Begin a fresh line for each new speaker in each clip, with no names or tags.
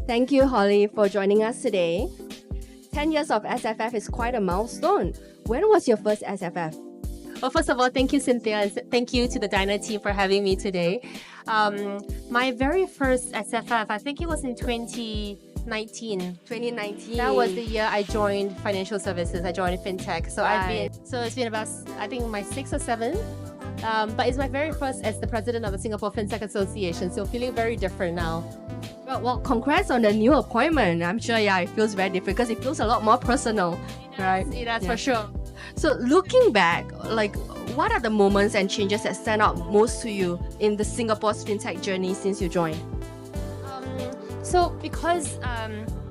Thank you, Holly, for joining us today. 10 years of SFF is quite a milestone. When was your first SFF?
Well, first of all, thank you, Cynthia, and thank you to the Dyna team for having me today. My very first SFF, I think it was in 2019.
2019.
That was the year I joined financial services. I joined FinTech. So
Right.
it's been about, I think, my 6th or 7th. But it's my very first as the president of the Singapore FinTech Association. So feeling very different now.
Well, congrats on the new appointment. I'm sure, it feels very different because it feels a lot more personal, right?
That's for sure.
So looking back, what are the moments and changes that stand out most to you in the Singapore's FinTech journey since you joined?
So because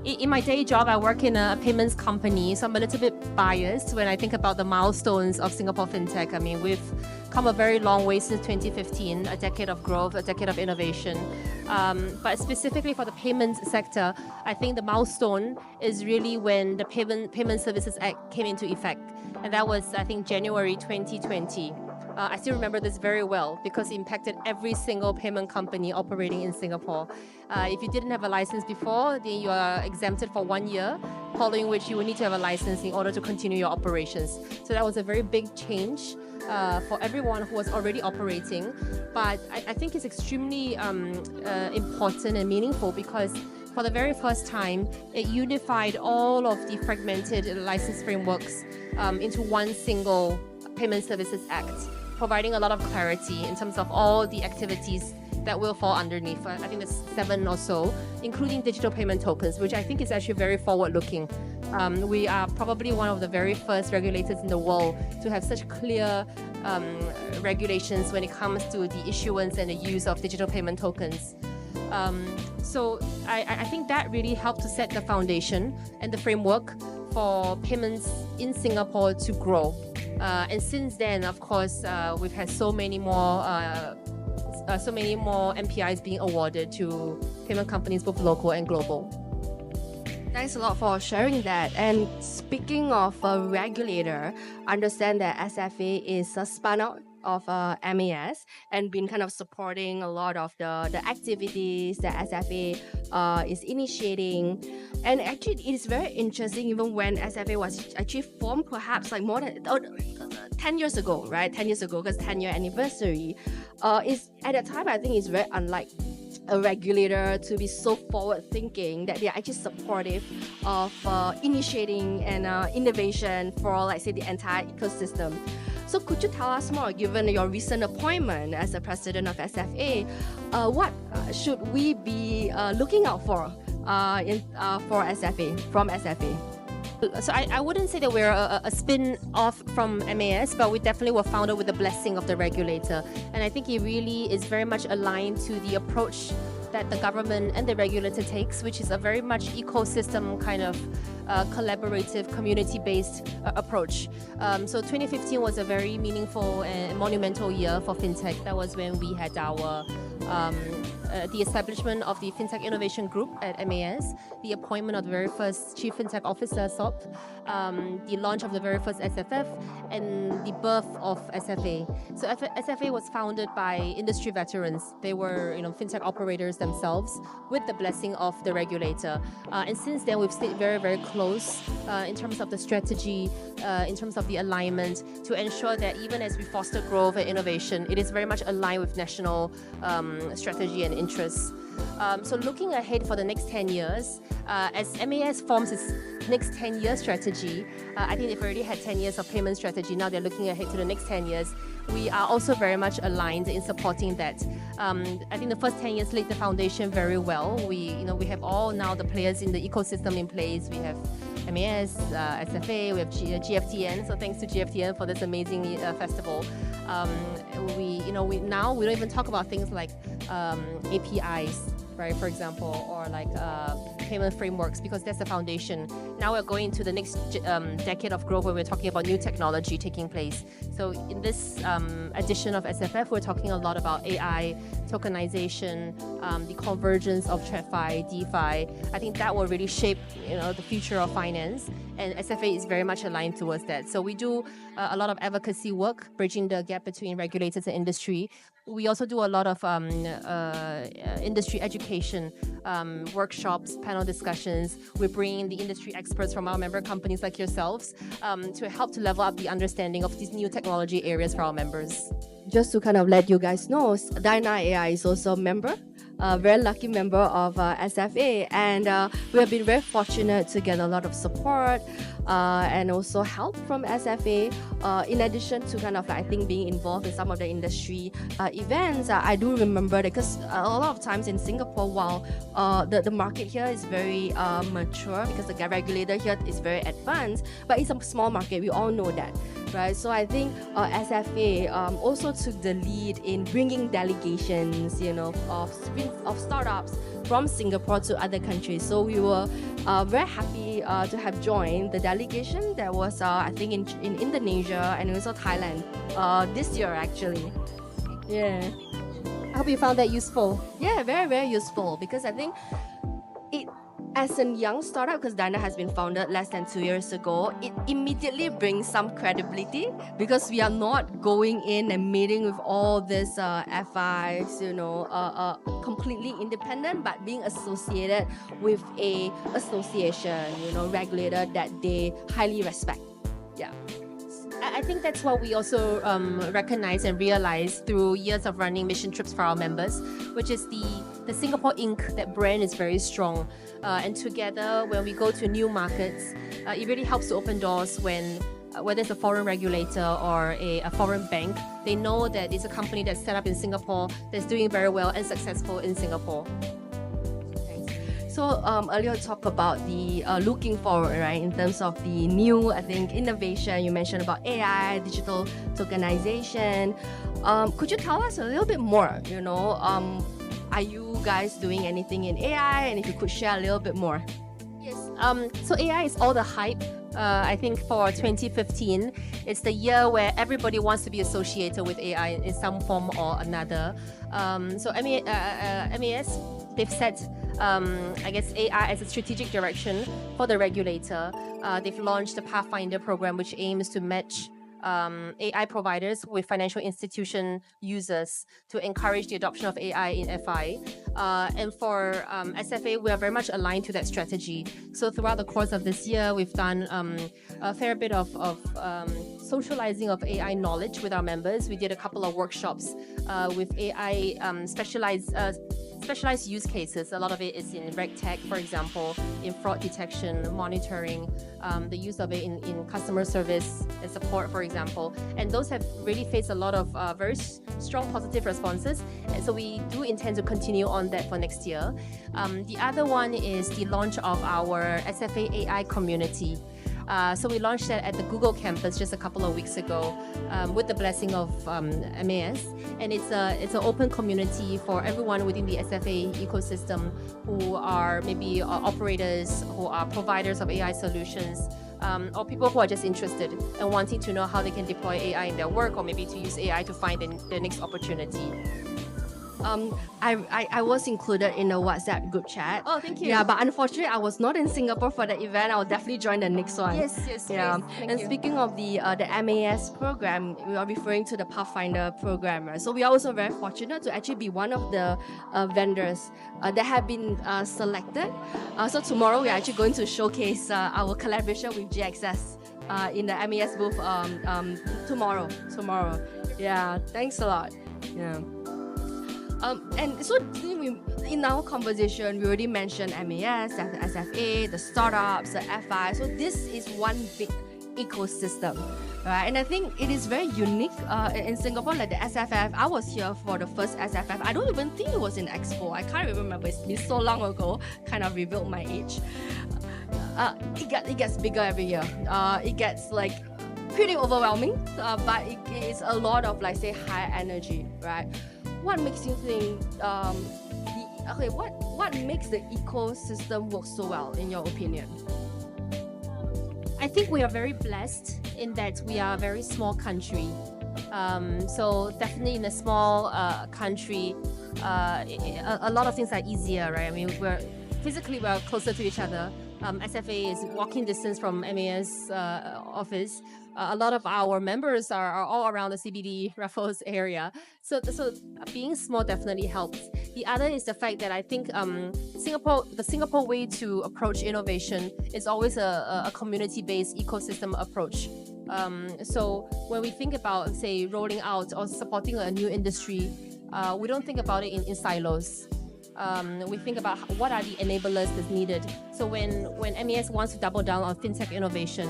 in my day job, I work in a payments company, so I'm a little bit biased when I think about the milestones of Singapore FinTech. I mean, we've come a very long way since 2015, a decade of growth, a decade of innovation. But specifically for the payments sector, I think the milestone is really when the Payment Services Act came into effect. And that was, I think, January 2020. I still remember this very well because it impacted every single payment company operating in Singapore. If you didn't have a license before, then you are exempted for 1 year, following which you will need to have a license in order to continue your operations. So that was a very big change for everyone who was already operating. But I think it's extremely important and meaningful because for the very first time, it unified all of the fragmented license frameworks into one single Payment Services Act, providing a lot of clarity in terms of all the activities that will fall underneath. I think there's 7 or so, including digital payment tokens, which I think is actually very forward-looking. We are probably one of the very first regulators in the world to have such clear regulations when it comes to the issuance and the use of digital payment tokens. So I think that really helped to set the foundation and the framework for payments in Singapore to grow. And since then, of course, we've had so many more MPIs being awarded to payment companies, both local and global.
Thanks a lot for sharing that. And speaking of a regulator, I understand that SFA is a spun out of MAS and been kind of supporting a lot of the activities that SFA is initiating. And actually, it is very interesting, even when SFA was actually formed perhaps like more than 10 years ago, right? 10 years ago, because 10-year anniversary. Is at that time, I think it's very unlike a regulator to be so forward-thinking that they are actually supportive of initiating and innovation for, let's say, the entire ecosystem. So could you tell us more, given your recent appointment as the president of SFA, what should we be looking out for for SFA, from SFA?
So I wouldn't say that we're a spin-off from MAS, but we definitely were founded with the blessing of the regulator. And I think it really is very much aligned to the approach that the government and the regulator takes, which is a very much ecosystem kind of collaborative, community-based approach. So 2015 was a very meaningful and monumental year for FinTech. That was when we had our the establishment of the FinTech Innovation Group at MAS, the appointment of the very first Chief FinTech Officer, SOP, the launch of the very first SFF, and the birth of SFA. So SFA was founded by industry veterans. They were, FinTech operators themselves with the blessing of the regulator. And since then, we've stayed very, very close in terms of the strategy, in terms of the alignment, to ensure that even as we foster growth and innovation, it is very much aligned with national strategy and interests. So looking ahead for the next 10 years, as MAS forms its next 10-year strategy, I think they've already had 10 years of payment strategy. Now they're looking ahead to the next 10 years. We are also very much aligned in supporting that. I think the first 10 years laid the foundation very well. We have all now the players in the ecosystem in place. We have MAS, SFA, we have GFTN. So thanks to GFTN for this amazing festival. We don't even talk about things like APIs, right, for example, or like payment frameworks, because that's the foundation. Now we're going into the next decade of growth where we're talking about new technology taking place. So in this edition of SFF, we're talking a lot about AI, tokenization, the convergence of TradFi, DeFi. I think that will really shape the future of finance, and SFA is very much aligned towards that. So we do a lot of advocacy work, bridging the gap between regulators and industry, We also do a lot of industry education, workshops, panel discussions. We're bringing the industry experts from our member companies like yourselves to help to level up the understanding of these new technology areas for our members.
Just to kind of let you guys know, Dyna.AI is also a member, a very lucky member of SFA, and we have been very fortunate to get a lot of support and also help from SFA. In addition to kind of, I think, being involved in some of the industry events, I do remember that because a lot of times in Singapore, while the market here is very mature because the regulator here is very advanced, but it's a small market, we all know that. Right, so I think SFA also took the lead in bringing delegations, of startups from Singapore to other countries. So we were very happy to have joined the delegation that was, I think, in Indonesia and also Thailand this year actually. Yeah.
I hope you found that useful.
Yeah, very, very useful because I think it, as a young startup, because Dyna has been founded less than 2 years ago, it immediately brings some credibility because we are not going in and meeting with all these FIs, completely independent, but being associated with a association, regulator that they highly respect. Yeah.
I think that's what we also recognize and realize through years of running mission trips for our members, which is the Singapore Inc. That brand is very strong. And together, when we go to new markets, it really helps to open doors when whether it's a foreign regulator or a foreign bank, they know that it's a company that's set up in Singapore, that's doing very well and successful in Singapore.
So earlier talk about the looking forward, right, in terms of the new, I think, innovation. You mentioned about AI, digital tokenization. Could you tell us a little bit more, are you guys doing anything in AI? And if you could share a little bit more.
Yes, so AI is all the hype. I think for 2015, it's the year where everybody wants to be associated with AI in some form or another. So MAS, they've set I guess AI as a strategic direction for the regulator. They've launched the Pathfinder program, which aims to match AI providers with financial institution users to encourage the adoption of AI in FI. And for SFA, we are very much aligned to that strategy. So throughout the course of this year, we've done a fair bit of socializing of AI knowledge with our members. We did a couple of workshops with AI specialized use cases. A lot of it is in RegTech, for example, in fraud detection, monitoring, the use of it in customer service and support, for example. And those have really faced a lot of very strong positive responses. And so we do intend to continue on that for next year. The other one is the launch of our SFA AI community. So we launched that at the Google campus just a couple of weeks ago with the blessing of MAS. And it's an open community for everyone within the SFA ecosystem who are maybe operators, who are providers of AI solutions, or people who are just interested and wanting to know how they can deploy AI in their work, or maybe to use AI to find their next opportunity.
I was included in a WhatsApp group chat.
Oh, thank you.
Yeah, but unfortunately, I was not in Singapore for the event. I'll definitely join the next one.
Yes,
Yeah.
Thank
And
you.
speaking of the MAS program, we are referring to the Pathfinder program. Right? So we are also very fortunate to actually be one of the vendors that have been selected. So tomorrow, we are actually going to showcase our collaboration with GXS in the MAS booth tomorrow. Yeah, thanks a lot. Yeah. And so in our conversation, we already mentioned MAS, SFA, the startups, the FI. So this is one big ecosystem, right? And I think it is very unique in Singapore, like the SFF. I was here for the first SFF. I don't even think it was in Expo. I can't remember. It's been so long ago. Kind of revealed my age. It gets bigger every year. It gets like pretty overwhelming, but it is a lot of, like, say, high energy, right? What makes you think what makes the ecosystem work so well, in your opinion?
I think we are very blessed in that we are a very small country. So definitely in a small country, a lot of things are easier, right? I mean, we're closer to each other. SFA is walking distance from MAS office. A lot of our members are all around the CBD Raffles area. So being small definitely helps. The other is the fact that I think the Singapore way to approach innovation is always a community-based ecosystem approach. So when we think about, say, rolling out or supporting a new industry, we don't think about it in silos. We think about what are the enablers that's needed. So when MES wants to double down on fintech innovation,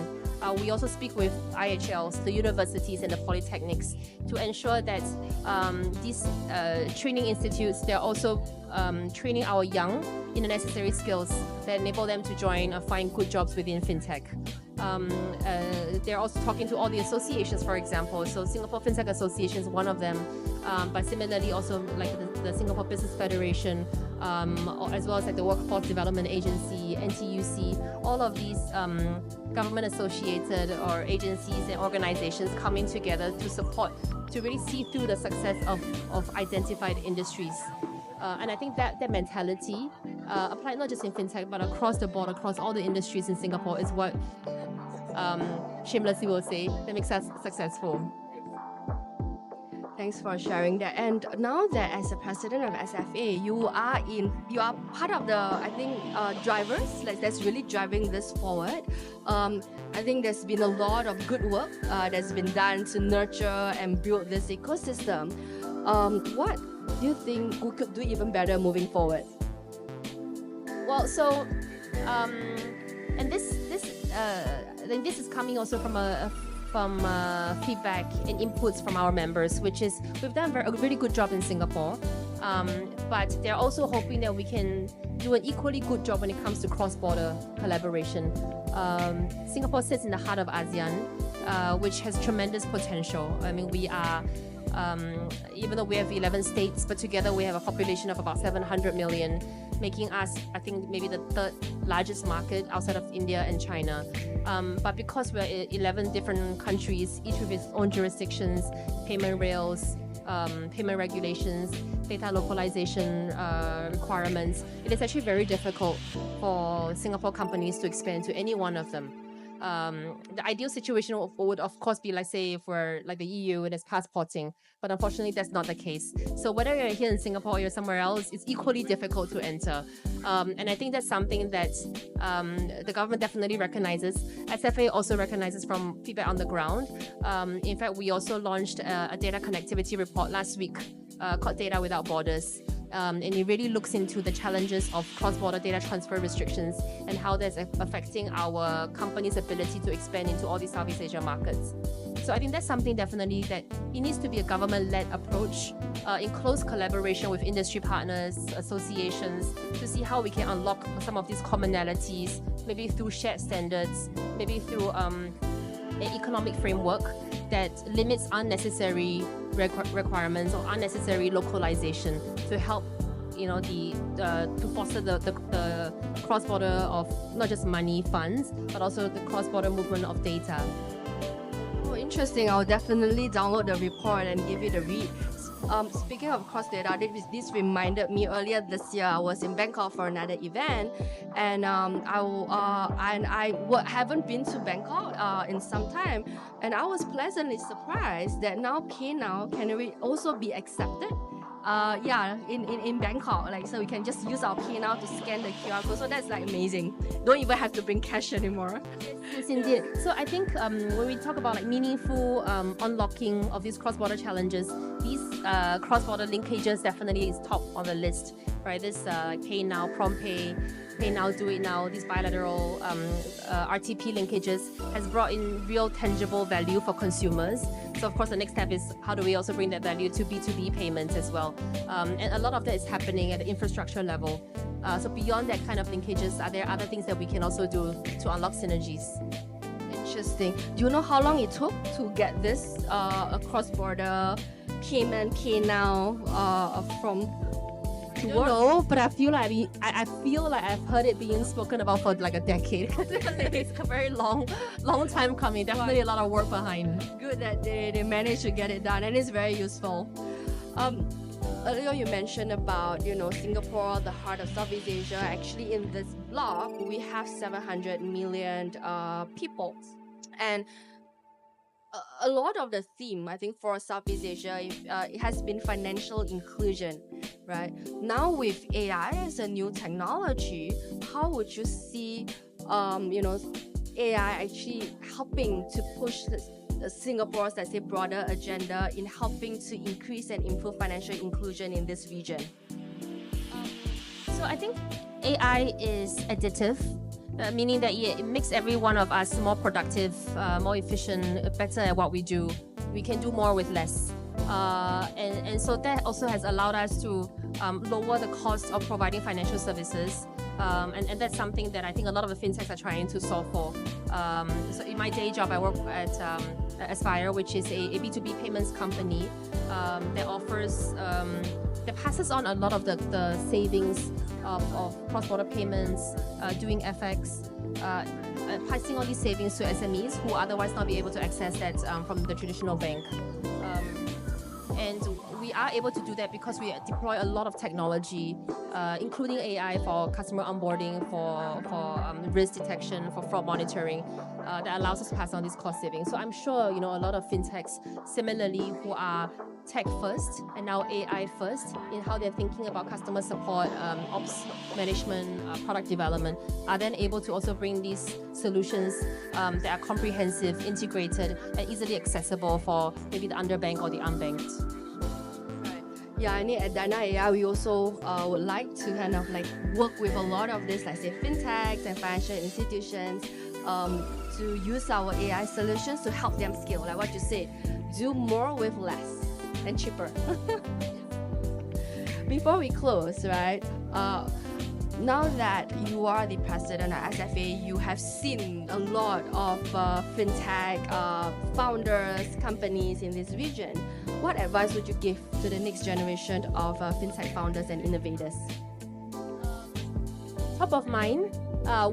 we also speak with IHLs, the universities and the polytechnics to ensure that these training institutes, they're also training our young in the necessary skills that enable them to join or find good jobs within fintech. They're also talking to all the associations, for example. So Singapore FinTech Association is one of them, but similarly also like the Singapore Business Federation, as well as like the Workforce Development Agency, NTUC, all of these government-associated or agencies and organizations coming together to support, to really see through the success of identified industries. And I think that mentality, applied not just in fintech, but across the board, across all the industries in Singapore, is what, shamelessly will say, that makes us successful.
Thanks for sharing that. And now that as a president of SFA, you are part of the, I think, drivers that's really driving this forward. I think there's been a lot of good work that's been done to nurture and build this ecosystem. What do you think we could do even better moving forward?
Well, so, and this is coming also from feedback and inputs from our members, which is we've done a really good job in Singapore, but they're also hoping that we can do an equally good job when it comes to cross-border collaboration. Singapore sits in the heart of ASEAN, which has tremendous potential. I mean, we are, even though we have 11 states, but together we have a population of about 700 million, making us, I think, maybe the third largest market outside of India and China. But because we're 11 different countries, each with its own jurisdictions, payment rails, payment regulations, data localization requirements, it is actually very difficult for Singapore companies to expand to any one of them. The ideal situation would of course be, like, say, for like the EU and there's passporting, but unfortunately that's not the case. So whether you're here in Singapore or you're somewhere else, it's equally difficult to enter. And I think that's something that the government definitely recognizes. SFA also recognizes from feedback on the ground. In fact, we also launched a data connectivity report last week called Data Without Borders. And it really looks into the challenges of cross-border data transfer restrictions and how that's affecting our company's ability to expand into all these Southeast Asia markets. So I think that's something definitely that it needs to be a government-led approach in close collaboration with industry partners, associations, to see how we can unlock some of these commonalities, maybe through shared standards, maybe through an economic framework that limits unnecessary requirements or unnecessary localization to help, to foster the cross-border of not just money, funds, but also the cross-border movement of data.
Oh, interesting. I'll definitely download the report and give it a read. Speaking of cross data, this reminded me earlier this year I was in Bangkok for another event, and I haven't been to Bangkok in some time, and I was pleasantly surprised that now PayNow can also be accepted. In Bangkok, so we can just use our PayNow to scan the QR code. So that's like amazing. Don't even have to bring cash anymore.
Yes, indeed. So I think when we talk about meaningful unlocking of these cross-border challenges, these cross-border linkages definitely is top on the list, right? This PayNow, PromptPay, PayNow, Do It Now, these bilateral RTP linkages has brought in real tangible value for consumers. So of course the next step is how do we also bring that value to B2B payments as well. And a lot of that is happening at the infrastructure level. So beyond that kind of linkages, are there other things that we can also do to unlock synergies?
Interesting. Do you know how long it took to get this cross-border payment PayNow from
I don't know, but I feel like I've heard it being spoken about for like a decade. It's a very long time coming. Definitely a lot of work behind.
Good that they managed to get it done, and it's very useful. earlier you mentioned about, Singapore, the heart of Southeast Asia. Actually, in this block, we have 700 million people. And a lot of the theme, I think, for Southeast Asia, it has been financial inclusion, right? Now with AI as a new technology, how would you see, AI actually helping to push Singapore's, let's say, broader agenda in helping to increase and improve financial inclusion in this region?
So I think AI is additive, meaning that it makes every one of us more productive, more efficient, better at what we do. We can do more with less. And so that also has allowed us to lower the cost of providing financial services. And that's something that I think a lot of the fintechs are trying to solve for. So in my day job, I work at SFA, which is a B2B payments company that offers, that passes on a lot of the savings of cross-border payments, doing FX, passing on these savings to SMEs who otherwise not be able to access that from the traditional bank. And we are able to do that because we deploy a lot of technology, including AI for customer onboarding, for risk detection, for fraud monitoring, that allows us to pass on these cost savings. So I'm sure a lot of fintechs similarly who are tech first and now AI first in how they're thinking about customer support, ops management, product development, are then able to also bring these solutions that are comprehensive, integrated, and easily accessible for maybe the underbanked or the unbanked.
Yeah, and at Dyna.AI, we also would like to kind of like work with a lot of this, like say fintechs and financial institutions, to use our AI solutions to help them scale. Like what you said, do more with less and cheaper. Before we close, right? Now that you are the president of SFA, you have seen a lot of fintech founders, companies in this region. What advice would you give to the next generation of fintech founders and innovators?
Top of mind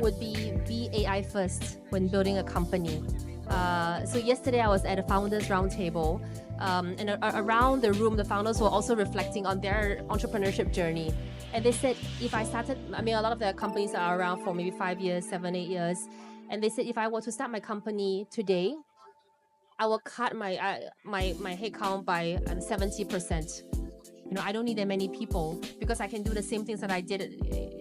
would be AI first when building a company. So yesterday I was at a founders roundtable, and around the room, the founders were also reflecting on their entrepreneurship journey. And they said, if I started, a lot of their companies are around for maybe 5 years, 7, 8 years. And they said, if I were to start my company today, I will cut my headcount by 70%. I don't need that many people because I can do the same things that I did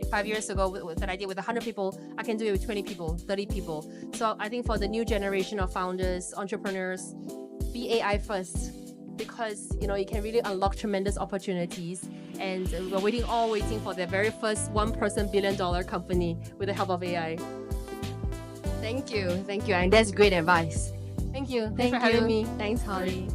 5 years ago that I did with 100 people. I can do it with 20 people, 30 people. So I think for the new generation of founders, entrepreneurs, be AI first, because it can really unlock tremendous opportunities. And we're waiting for their very first one-person billion-dollar company with the help of AI.
Thank you, and that's great advice.
Thank you. Thanks for having me.
Thanks, Holly.